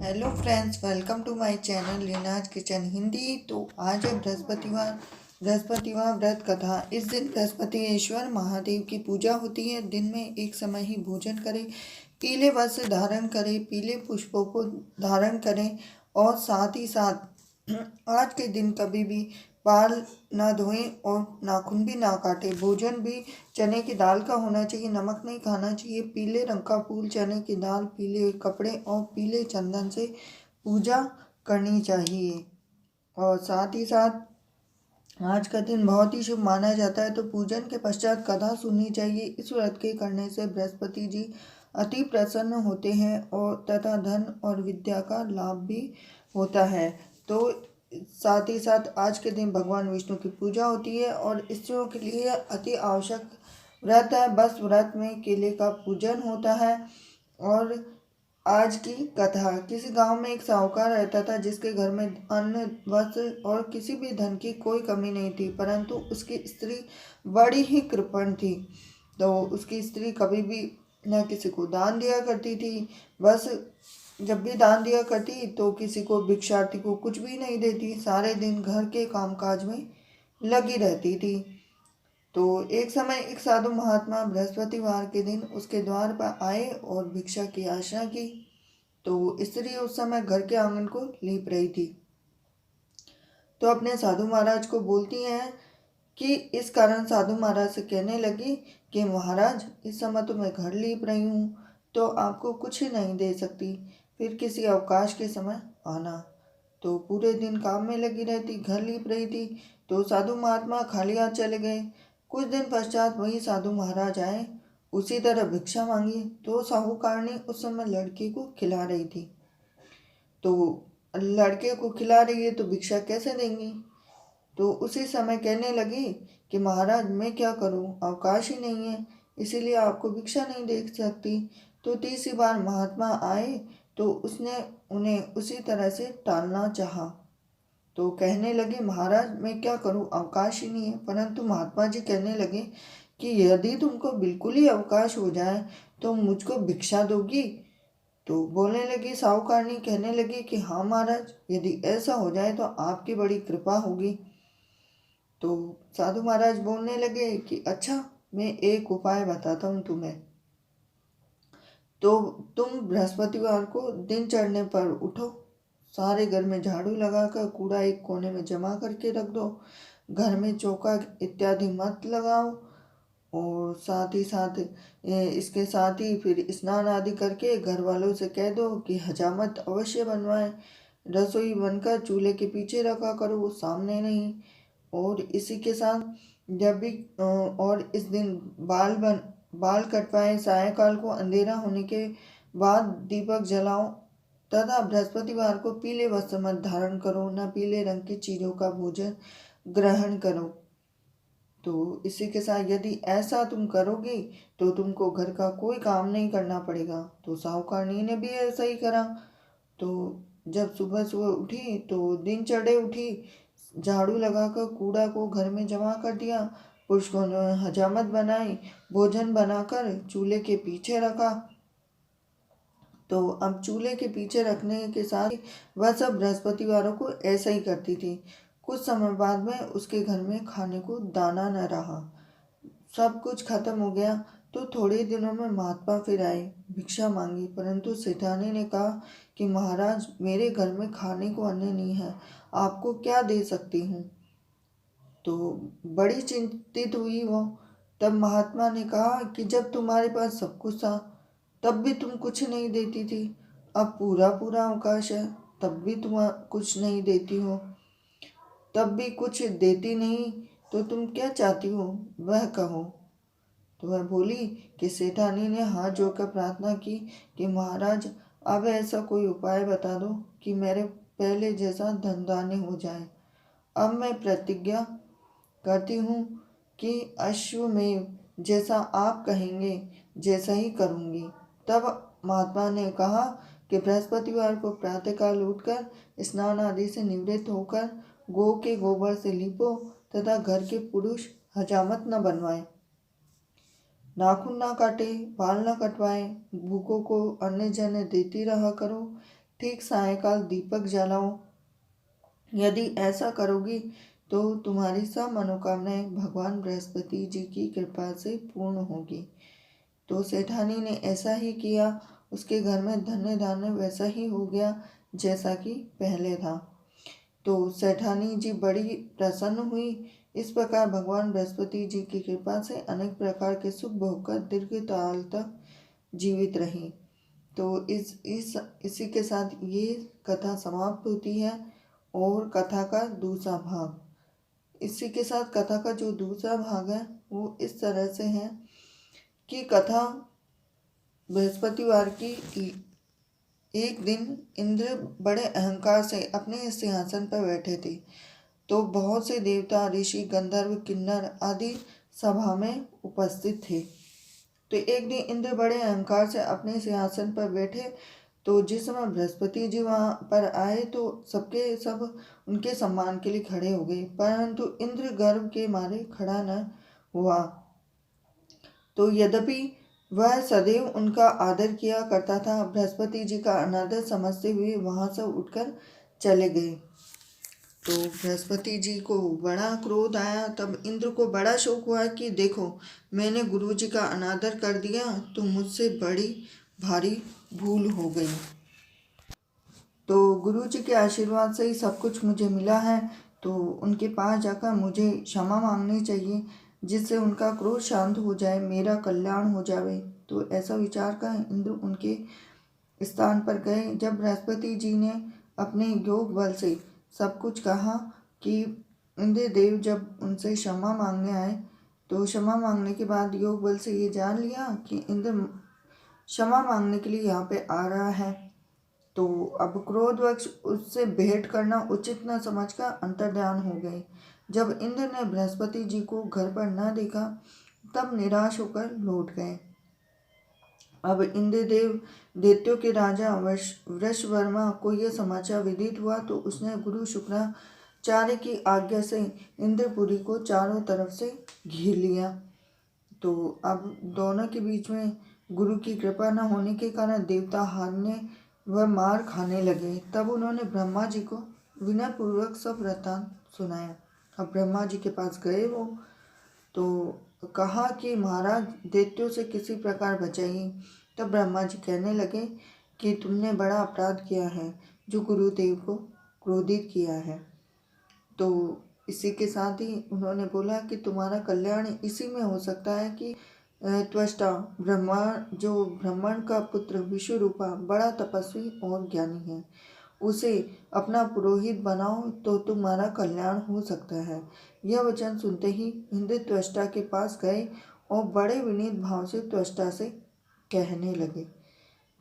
Hello friends, welcome to my channel Leena's kitchen Hindi. तो आज है बृहस्पतिवार व्रत कथा। इस दिन बृहस्पतिश्वर महादेव की पूजा होती है। दिन में एक समय ही भोजन करें, पीले वस्त्र धारण करें, पीले पुष्पों को धारण करें और साथ ही साथ आज के दिन कभी भी बाल ना धोएं और नाखून भी ना काटें। भोजन भी चने की दाल का होना चाहिए, नमक नहीं खाना चाहिए। पीले रंग का फूल, चने की दाल, पीले कपड़े और पीले चंदन से पूजा करनी चाहिए। और साथ ही साथ आज का दिन बहुत ही शुभ माना जाता है, तो पूजन के पश्चात कथा सुननी चाहिए। इस व्रत के करने से बृहस्पति जी अति प्रसन्न होते हैं और तथा धन और विद्या का लाभ भी होता है। तो साथ ही साथ आज के दिन भगवान विष्णु की पूजा होती है और स्त्रियों के लिए अति आवश्यक व्रत है। बस व्रत में केले का पूजन होता है। और आज की कथा। किसी गांव में एक साहूकार रहता था, जिसके घर में अन्न, वस्त्र और किसी भी धन की कोई कमी नहीं थी, परंतु उसकी स्त्री बड़ी ही कृपण थी। तो उसकी स्त्री कभी भी न किसी को दान दिया करती थी। बस जब भी दान दिया करती तो किसी को, भिक्षार्थी को कुछ भी नहीं देती। सारे दिन घर के कामकाज में लगी रहती थी। तो एक समय एक साधु महात्मा बृहस्पतिवार के दिन उसके द्वार पर आए और भिक्षा की याचना की। तो स्त्री उस समय घर के आंगन को लीप रही थी। तो अपने साधु महाराज को बोलती हैं कि इस कारण साधु महाराज से कहने लगी कि महाराज, इस समय तो मैं घर लीप रही हूँ, तो आपको कुछ ही नहीं दे सकती। फिर किसी अवकाश के समय आना। तो पूरे दिन काम में लगी रहती, घर लीप रही थी। तो साधु महात्मा खाली हाथ चले गए। कुछ दिन पश्चात वही साधु महाराज आए, उसी तरह भिक्षा मांगी। तो साहूकारणी उस समय लड़के को खिला रही थी। तो लड़के को खिला रही है तो भिक्षा कैसे देंगी। तो उसी समय कहने लगी कि महाराज, मैं क्या करूं, अवकाश ही नहीं है, इसीलिए आपको भिक्षा नहीं दे सकती। तो तीसरी बार महात्मा आए तो उसने उन्हें उसी तरह से टालना चाहा। तो कहने लगे, महाराज मैं क्या करूं, अवकाश ही नहीं है। परंतु महात्मा जी कहने लगे कि यदि तुमको बिल्कुल ही अवकाश हो जाए तो मुझको भिक्षा दोगी। तो बोलने लगी साहूकारनी, कहने लगी कि हाँ महाराज, यदि ऐसा हो जाए तो आपकी बड़ी कृपा होगी। तो साधु महाराज बोलने लगे कि अच्छा, मैं एक उपाय बताता हूँ तुम्हें। तो तुम बृहस्पतिवार को दिन चढ़ने पर उठो, सारे घर में झाड़ू लगाकर कूड़ा एक कोने में जमा करके रख दो। घर में चौका इत्यादि मत लगाओ। और साथ ही साथ इसके साथ ही फिर स्नान आदि करके घर वालों से कह दो कि हजामत अवश्य बनवाएं। रसोई बनकर चूल्हे के पीछे रखा करो, वो सामने नहीं। और इसी के साथ जब भी और इस दिन बाल कटवाएं। सायंकाल को अंधेरा होने के बाद दीपक जलाओ तथा बृहस्पतिवार को पीले वस्त्र मत धारण करो, न पीले रंग की चीज़ों का भोजन ग्रहण करो। तो इसी के साथ यदि ऐसा तुम करोगी तो तुमको घर का कोई काम नहीं करना पड़ेगा। तो साहूकारनी ने भी ऐसा ही करा। तो जब सुबह सुबह उठी तो दिन चढ़े उठी, झाड़ू लगाकर कूड़ा को घर में जमा कर दिया, पुष्पों ने हजामत बनाई, भोजन बनाकर चूल्हे के पीछे रखा। तो अब चूल्हे के पीछे रखने के साथ वह सब बृहस्पतिवारों को ऐसा ही करती थी। कुछ समय बाद में उसके घर में खाने को दाना न रहा, सब कुछ खत्म हो गया। तो थोड़े दिनों में महात्मा फिर आए, भिक्षा मांगी। परंतु सेठानी ने कहा कि महाराज, मेरे घर में खाने को अन्न नहीं है, आपको क्या दे सकती हूँ। तो बड़ी चिंतित हुई वो। तब महात्मा ने कहा कि जब तुम्हारे पास सब कुछ था तब भी तुम कुछ नहीं देती थी, अब पूरा पूरा अवकाश है तब भी तुम कुछ नहीं देती हो, तब भी कुछ देती नहीं, तो तुम क्या चाहती हो वह कहो। तो वह बोली कि सेठानी ने हाथ जोड़कर प्रार्थना की कि महाराज, अब ऐसा कोई उपाय बता दो कि मेरे पहले जैसा धन धान्य हो जाए। अब मैं प्रतिज्ञा करती हूँ कि अश्वमेव जैसा आप कहेंगे जैसा ही करूँगी। तब महात्मा ने कहा कि बृहस्पतिवार को प्रातःकाल उठकर स्नान आदि से निवृत्त होकर गौ के गोबर से लीपो तथा घर के पुरुष हजामत न बनवाएं, नाखून ना काटे, बाल न कटवाएं, भूखों को अन्न जन्य देती रहा करो, ठीक सायंकाल दीपक जलाओ। यदि ऐसा करोगी तो तुम्हारी सब मनोकामनाएं भगवान बृहस्पति जी की कृपा से पूर्ण होगी। तो सेठानी ने ऐसा ही किया। उसके घर में धन्य धान्य वैसा ही हो गया जैसा कि पहले था। तो सेठानी जी बड़ी प्रसन्न हुई। इस प्रकार भगवान बृहस्पति जी की कृपा से अनेक प्रकार के सुख भोगकर दीर्घ काल तक जीवित रही। तो इसी के साथ ये कथा समाप्त होती है। और कथा का दूसरा भाग, इसी के साथ कथा का जो दूसरा भाग है वो इस तरह से है कि कथा बृहस्पतिवार की एक दिन इंद्र बड़े अहंकार से अपने सिंहासन पर बैठे थे। तो बहुत से देवता, ऋषि, गंधर्व, किन्नर आदि सभा में उपस्थित थे। तो एक दिन इंद्र बड़े अहंकार से अपने सिंहासन पर बैठे। तो जिस समय बृहस्पति जी वहाँ पर आए तो सबके सब उनके सम्मान के लिए खड़े हो गए, परंतु इंद्र गर्व के मारे खड़ा न हुआ। तो यद्यपि वह सदैव उनका आदर किया करता था, बृहस्पति जी का अनादर समझते हुए वहां से उठकर चले गए। तो बृहस्पति जी को बड़ा क्रोध आया। तब इंद्र को बड़ा शौक हुआ कि देखो, मैंने गुरु जी का अनादर कर दिया तो मुझसे बड़ी भारी भूल हो गई। तो गुरु जी के आशीर्वाद से ही सब कुछ मुझे मिला है, तो उनके पास जाकर मुझे क्षमा मांगनी चाहिए, जिससे उनका क्रोध शांत हो जाए, मेरा कल्याण हो जाए। तो ऐसा विचार कर इंद्र उनके स्थान पर गए। जब बृहस्पति जी ने अपने योग बल से सब कुछ कहा कि इंद्र देव जब उनसे क्षमा मांगने आए, तो क्षमा मांगने के बाद योग बल से ये जान लिया कि इंद्र क्षमा मांगने के लिए यहाँ पे आ रहा है। तो अब क्रोधवश उससे भेंट करना उचित न समझकर अंतर्ध्यान हो गए। जब इंद्र ने बृहस्पति जी को घर पर न देखा तब निराश होकर लौट गए। अब इंद्रदेव दैत्यों के राजा वृषवर्मा को यह समाचार विदित हुआ, तो उसने गुरु शुक्राचार्य की आज्ञा से इंद्रपुरी को चारों तरफ से घेर लिया। तो अब दोनों के बीच में गुरु की कृपा न होने के कारण देवता हारने व मार खाने लगे। तब उन्होंने ब्रह्मा जी को विनय पूर्वक सब वृत्तांत सुनाया। अब ब्रह्मा जी के पास गए वो, तो कहा कि महाराज दैत्यों से किसी प्रकार बचाइए। तब ब्रह्मा जी कहने लगे कि तुमने बड़ा अपराध किया है, जो गुरुदेव को क्रोधित किया है। तो इसी के साथ ही उन्होंने बोला कि तुम्हारा कल्याण इसी में हो सकता है कि त्वष्टा ब्रह्मा, जो ब्राह्मण का पुत्र विश्वरूपा बड़ा तपस्वी और ज्ञानी है, उसे अपना पुरोहित बनाओ तो तुम्हारा कल्याण हो सकता है। यह वचन सुनते ही इंद्र त्वष्टा के पास गए और बड़े विनीत भाव से त्वष्टा से कहने लगे।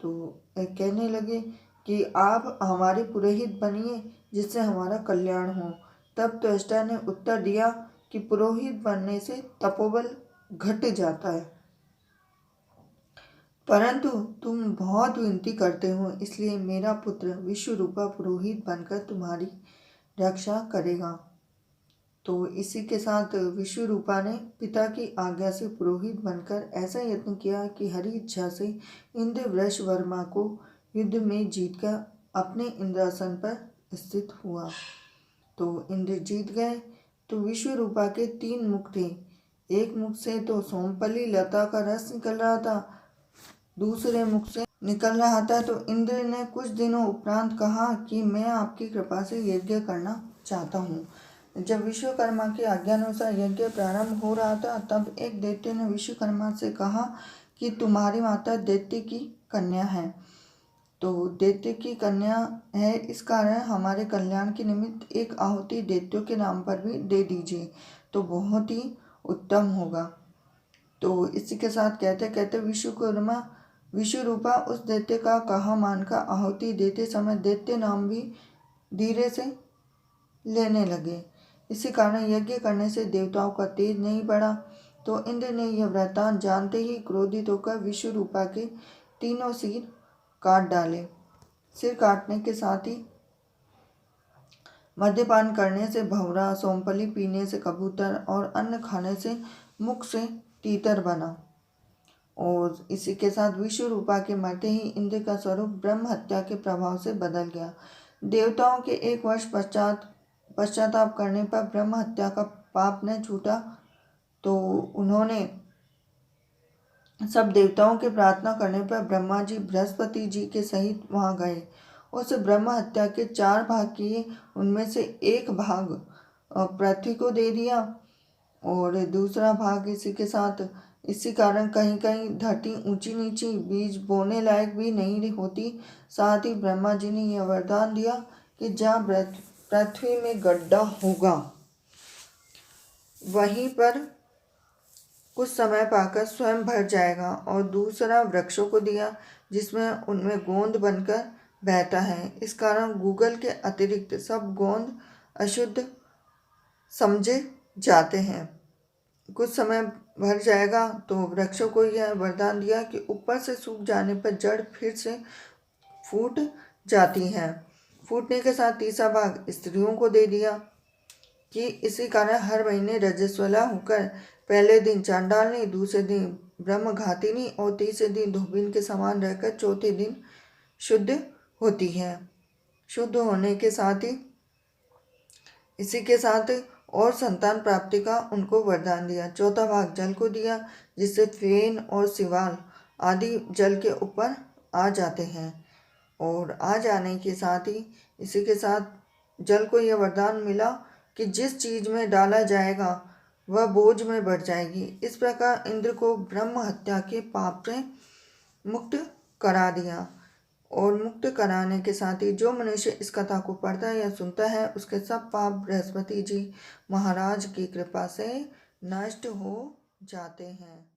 तो कहने लगे कि आप हमारे पुरोहित बनिए जिससे हमारा कल्याण हो। तब त्वष्टा ने उत्तर दिया कि पुरोहित बनने से तपोबल घट जाता है, परंतु तुम बहुत विनती करते हो, इसलिए मेरा पुत्र विश्वरूपा पुरोहित बनकर तुम्हारी रक्षा करेगा। तो इसी के साथ विश्वरूपा ने पिता की आज्ञा से पुरोहित बनकर ऐसा यत्न किया कि हरि इच्छा से इंद्र वृषवर्मा को युद्ध में जीतकर अपने इंद्रासन पर स्थित हुआ। तो इंद्र जीत गए। तो विश्वरूपा के 3 मुख थे। एक मुख से तो सोमपली लता का रस निकल रहा था, दूसरे मुख से निकल रहा था। तो इंद्र ने कुछ दिनों उपरांत कहा कि मैं आपकी कृपा से यज्ञ करना चाहता हूँ। जब विश्वकर्मा की आज्ञानुसार यज्ञ प्रारंभ हो रहा था, तब एक दैत्य ने विश्वकर्मा से कहा कि तुम्हारी माता दैत्य की कन्या है। तो दैत्य की कन्या है, इस कारण हमारे कल्याण के निमित्त एक आहुति दैत्यों के नाम पर भी दे दीजिए तो बहुत ही उत्तम होगा। तो इसी के साथ कहते कहते विश्वरूपा उस दैत्य का कहा मानकर आहुति देते समय दैत्य नाम भी धीरे से लेने लगे। इसी कारण यज्ञ करने से देवताओं का तेज नहीं बढ़ा। तो इंद्र ने यह वृत्तांत जानते ही क्रोधित होकर विश्वरूपा के 3 सिर काट डाले। सिर काटने के साथ ही मद्यपान करने से भंवरा, सोमपली पीने से कबूतर और अन्न खाने से मुख से तीतर बना और इसी के साथ विश्व रूपा के मरते ही इंद्र का स्वरूप ब्रह्म हत्या के प्रभाव से बदल गया। देवताओं के 1 वर्ष पश्चाताप करने पर ब्रह्म हत्या का पाप न छूटा तो उन्होंने सब देवताओं के प्रार्थना करने पर ब्रह्मा जी बृहस्पति जी के सहित वहां गए। उस ब्रह्म हत्या के 4 भाग किए, उनमें से 1 भाग पृथ्वी को दे दिया और दूसरा भाग इसी कारण कहीं कहीं धरती ऊंची नीची बीज बोने लायक भी नहीं होती। साथ ही ब्रह्मा जी ने यह वरदान दिया कि जहाँ पृथ्वी में गड्ढा होगा वहीं पर कुछ समय पाकर स्वयं भर जाएगा, और दूसरा वृक्षों को दिया जिसमें उनमें गोंद बनकर बहता है। इस कारण गूगल के अतिरिक्त सब गोंद अशुद्ध समझे जाते हैं। कुछ समय भर जाएगा तो वृक्षों को यह वरदान दिया कि ऊपर से सूख जाने पर जड़ फिर से फूट जाती हैं। फूटने के साथ तीसरा भाग स्त्रियों को दे दिया कि इसी कारण हर महीने रजस्वला होकर पहले दिन चांडालनी, दूसरे दिन ब्रह्मघातिनी और तीसरे दिन धोबिन के समान रहकर चौथे दिन शुद्ध होती है। शुद्ध होने के साथ ही इसी के साथ और संतान प्राप्ति का उनको वरदान दिया। चौथा भाग जल को दिया जिससे फेन और सिवाल आदि जल के ऊपर आ जाते हैं, और आ जाने के साथ ही इसी के साथ जल को यह वरदान मिला कि जिस चीज में डाला जाएगा वह बोझ में बढ़ जाएगी। इस प्रकार इंद्र को ब्रह्म हत्या के पाप से मुक्त करा दिया, और मुक्त कराने के साथ ही जो मनुष्य इस कथा को पढ़ता है या सुनता है उसके सब पाप बृहस्पति जी महाराज की कृपा से नष्ट हो जाते हैं।